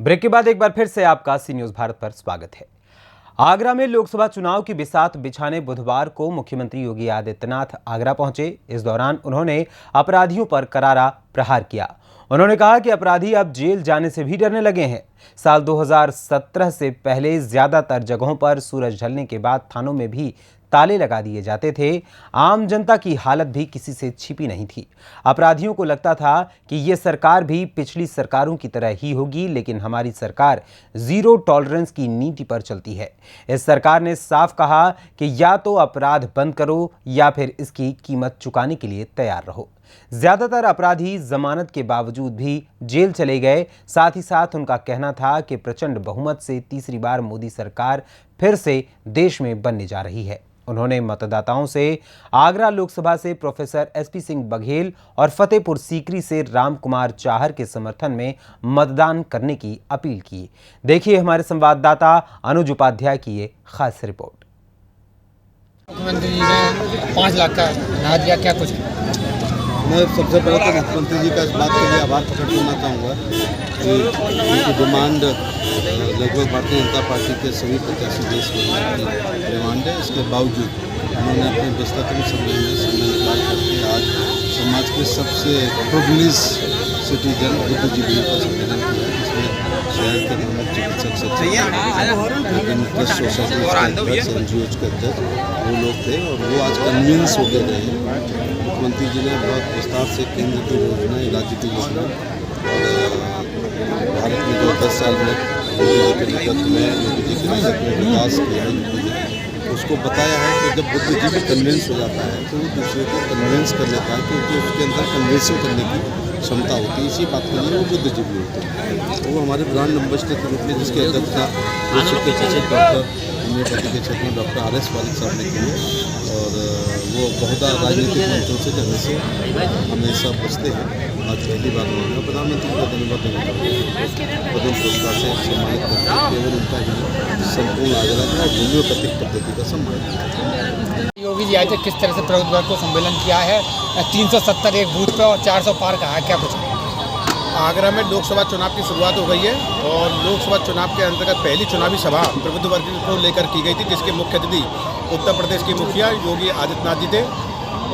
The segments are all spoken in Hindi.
ब्रेक के बाद एक बार फिर से आपका सी न्यूज भारत पर स्वागत है। आगरा में लोकसभा चुनाव की बिसात बिछाने बुधवार को मुख्यमंत्री योगी आदित्यनाथ आगरा पहुंचे। इस दौरान उन्होंने अपराधियों पर करारा प्रहार किया। उन्होंने कहा कि अपराधी अब जेल जाने से भी डरने लगे हैं। साल 2017 से पहले ज्यादातर जगहों पर सूरज ढलने के बाद थानों में भी ताले लगा दिए जाते थे। आम जनता की हालत भी किसी से छिपी नहीं थी। अपराधियों को लगता था कि ये सरकार भी पिछली सरकारों की तरह ही होगी, लेकिन हमारी सरकार जीरो टॉलरेंस की नीति पर चलती है। इस सरकार ने साफ कहा कि या तो अपराध बंद करो या फिर इसकी कीमत चुकाने के लिए तैयार रहो। ज्यादातर अपराधी जमानत के बावजूद भी जेल चले गए। साथ ही साथ उनका कहना था कि प्रचंड बहुमत से तीसरी बार मोदी सरकार फिर से देश में बनने जा रही है। उन्होंने मतदाताओं से आगरा लोकसभा से प्रोफेसर एसपी सिंह बघेल और फतेहपुर सीकरी से राम कुमार चाहर के समर्थन में मतदान करने की अपील की। देखिए हमारे संवाददाता अनुज उपाध्याय की ये खास रिपोर्ट। मुख्यमंत्री जी ने 5 लाख का ना दिया, क्या कुछ? मैं सबसे पहले तो मुख्यमंत्री जी का इस बात के लिए आभार प्रकट करना चाहूँगा कि उनकी डिमांड लगभग भारतीय जनता पार्टी के सभी प्रत्याशी देश में की डिमांड है। इसके बावजूद उन्होंने अपने व्यस्ततम समय में समय निकाल करके आज समाज के सबसे प्रिविलेज सिटीजन बुद्धिजीवियों का सम्मेलन किया, जिसमें शहर के प्रमुख चिकित्सक सचिव सोसाइटी NGOs के अध्यक्ष वो लोग थे और वो आज कन्विंस होकर गए। मुख्यमंत्री जी ने बहुत विस्तार से केंद्र की योजना, राज्य की योजना और भारत में जो 10 साल में योगी जी के नेतृत्व में विकास किया है उसको बताया है कि जब बुद्धिजीवी कन्विंस हो जाता है तो वो दूसरे को कन्विंस कर लेता है, क्योंकि उसके अंदर कन्विंसिंग करने की क्षमता होती है। इसी बात के लिए वो बुद्धिजीवी होते हैं। तो वो हमारे ब्रांड नंबर के रूप में जिसके अध्यक्षता विश्व के सचिव डॉक्टर होम्योपैथी के क्षेत्र में डॉक्टर RS वालिद साहब ने की है और वो बहुधा राजनीतिक मंचों से जगह से हमेशा बचते हैं। आज पहली बार उन्होंने प्रधानमंत्री का धन्यवाद देना चाहूँगा। पद्म पुरस्कार से सम्मानित करते केवल उनका ही संपूर्ण आगरा में होम्योपैथिक पद्धति का सम्मान। योगी जी आए थे, किस तरह से प्रबुद्धवर्ग को सम्मेलन किया है? 370 एक बूथ पे और 400 पार का है, क्या कुछ? आगरा में लोकसभा चुनाव की शुरुआत हो गई है और लोकसभा चुनाव के अंतर्गत पहली चुनावी सभा प्रबुद्ध वर्ग को लेकर की गई थी, जिसके मुख्य अतिथि उत्तर प्रदेश के मुखिया योगी आदित्यनाथ जी थे।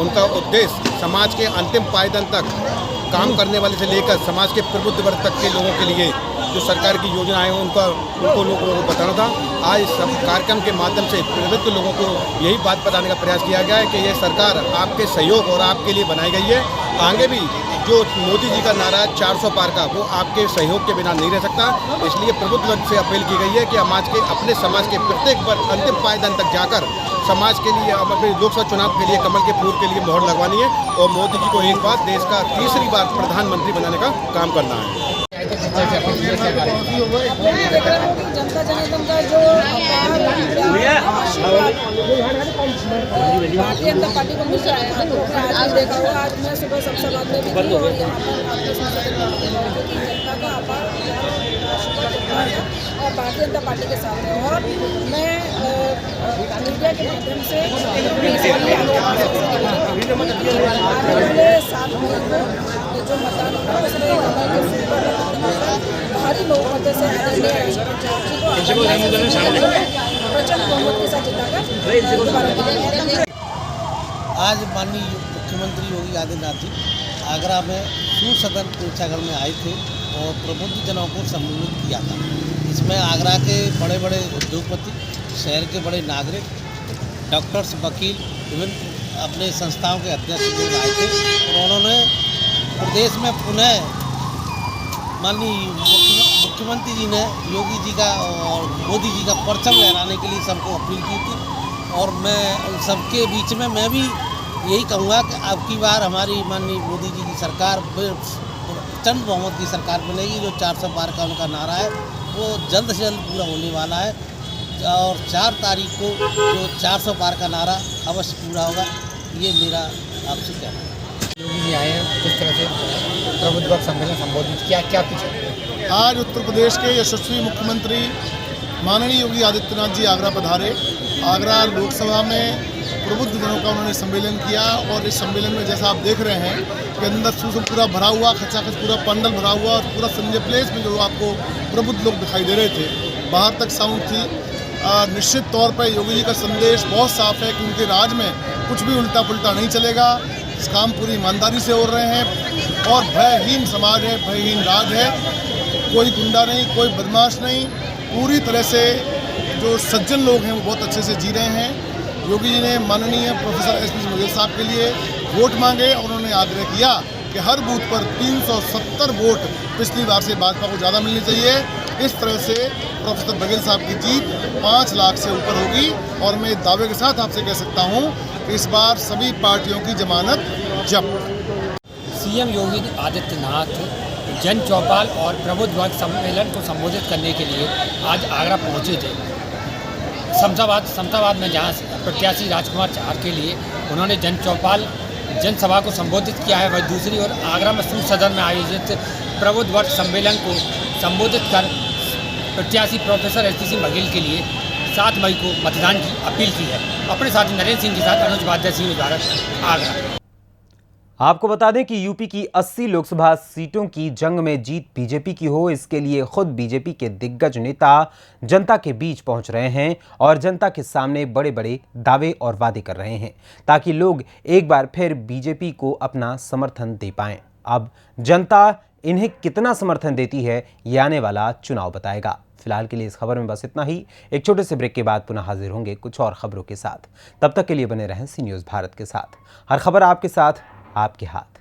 उनका उद्देश्य समाज के अंतिम पायदान तक काम करने वाले से लेकर समाज के प्रबुद्ध वर्ग तक के लोगों के लिए जो सरकार की योजनाएं हैं उनको लोगों को बताना था। आज इस कार्यक्रम के माध्यम से प्रबुद्ध लोगों को यही बात बताने का प्रयास किया गया है कि ये सरकार आपके सहयोग और आपके लिए बनाई गई है। आगे भी जो मोदी जी का नारा 400 पार का, वो आपके सहयोग के बिना नहीं रह सकता। इसलिए प्रबुद्ध वर्ग से अपील की गई है कि अपने समाज के प्रत्येक वर्ग अंतिम पायदान तक जाकर समाज के लिए अपने लोकसभा चुनाव के लिए कमल के फूल के लिए मोहर लगवानी है और मोदी जी को एक बार देश का तीसरी बार प्रधानमंत्री बनाने का काम करना है। जनता जनार्दन का जो भारतीय जनता पार्टी को मिल रहा है, आज देखा होगा। आज मैं सुबह सबसे बाद में भी थी और यहाँ पर आपके जनता का अपार और भारतीय जनता पार्टी के साथ है। और मैं मीडिया के माध्यम से अगले 7 मई को जो मतदान होगा उसमें भारी बहुमत से प्रचंड बहुमत के साथ जिताकर। आज माननीय मुख्यमंत्री योगी आदित्यनाथ जी आगरा में सूर्य सदन प्रेक्षागृह में आए थे और प्रबुद्ध जनों को सम्मानित किया था। इसमें आगरा के बड़े बड़े उद्योगपति, शहर के बड़े नागरिक, डॉक्टर्स, वकील, विभिन्न अपने संस्थाओं के अध्यक्ष लोग आए थे और उन्होंने प्रदेश में पुनः माननीय मुख्यमंत्री जी ने योगी जी का और मोदी जी का परचम लहराने के लिए सबको अपील की थी। और मैं सबके बीच में मैं भी यही कहूँगा कि अब की बार हमारी माननीय मोदी जी की सरकार प्रचंड बहुमत की सरकार बनेगी। जो 400 पार का उनका नारा है वो जल्द से जल्द पूरा होने वाला है और 4 तारीख को जो 400 पार का नारा अवश्य पूरा होगा, ये मेरा आपसे कहना है। योगी जी आए हैं, किस तरह से प्रबुद्ध वर्ग सम्मेलन संबोधित किया, क्या कुछ? आज उत्तर प्रदेश के यशस्वी मुख्यमंत्री माननीय योगी आदित्यनाथ जी आगरा पधारे। आगरा लोकसभा में प्रबुद्ध जनों का उन्होंने सम्मेलन किया। और इस सम्मेलन में जैसा आप देख रहे हैं कि अंदर से पूरा भरा हुआ, खचाखच पूरा पंडल भरा हुआ, और पूरा संजय प्लेस में जो आपको प्रबुद्ध लोग दिखाई दे रहे थे, बाहर तक साउंड थी। निश्चित तौर पर योगी जी का संदेश बहुत साफ है कि उनके राज में कुछ भी उल्टा पुल्टा नहीं चलेगा। इस काम पूरी ईमानदारी से हो रहे हैं और भयहीन समाज है, भयहीन राज है। कोई गुंडा नहीं, कोई बदमाश नहीं, पूरी तरह से जो सज्जन लोग हैं वो बहुत अच्छे से जी रहे हैं। योगी जी ने माननीय प्रोफेसर एसपी बघेल साहब के लिए वोट मांगे और उन्होंने आग्रह किया कि हर बूथ पर 370 वोट पिछली बार से भाजपा को ज़्यादा मिलनी चाहिए। इस तरह से प्रोफेसर बघेल साहब की जीत 5 लाख से ऊपर होगी। और मैं दावे के साथ आपसे कह सकता हूं कि इस बार सभी पार्टियों की जमानत जब्त। सीएम योगी आदित्यनाथ जन चौपाल और प्रबुद्ध वर्ग सम्मेलन को संबोधित करने के लिए आज आगरा पहुंचे थे। समताबाद में जहां प्रत्याशी राजकुमार चार के लिए उन्होंने जन चौपाल जनसभा को संबोधित किया है, वह दूसरी ओर आगरा में सूर सदन में आयोजित प्रबुद्ध वर्ग सम्मेलन को संबोधित कर प्रत्याशी प्रोफेसर एसपी बघेल के लिए 7 मई को मतदान की अपील की है। अपने साथी नरेंद्र सिंह के साथ अनुज उपाध्याय, सी न्यूज़ भारत, आगरा। आपको बता दें कि यूपी की 80 लोकसभा सीटों की जंग में जीत बीजेपी की हो, इसके लिए खुद बीजेपी के दिग्गज नेता जनता के बीच पहुंच रहे हैं और जनता के सामने बड़े बड़े दावे और वादे कर रहे हैं ताकि लोग एक बार फिर बीजेपी को अपना समर्थन दे पाएं। अब जनता इन्हें कितना समर्थन देती है, ये आने वाला चुनाव बताएगा। फिलहाल के लिए इस खबर में बस इतना ही। एक छोटे से ब्रेक के बाद पुनः हाजिर होंगे कुछ और खबरों के साथ। तब तक के लिए बने रहें सी न्यूज़ भारत के साथ। हर खबर आपके साथ, आपके हाथ।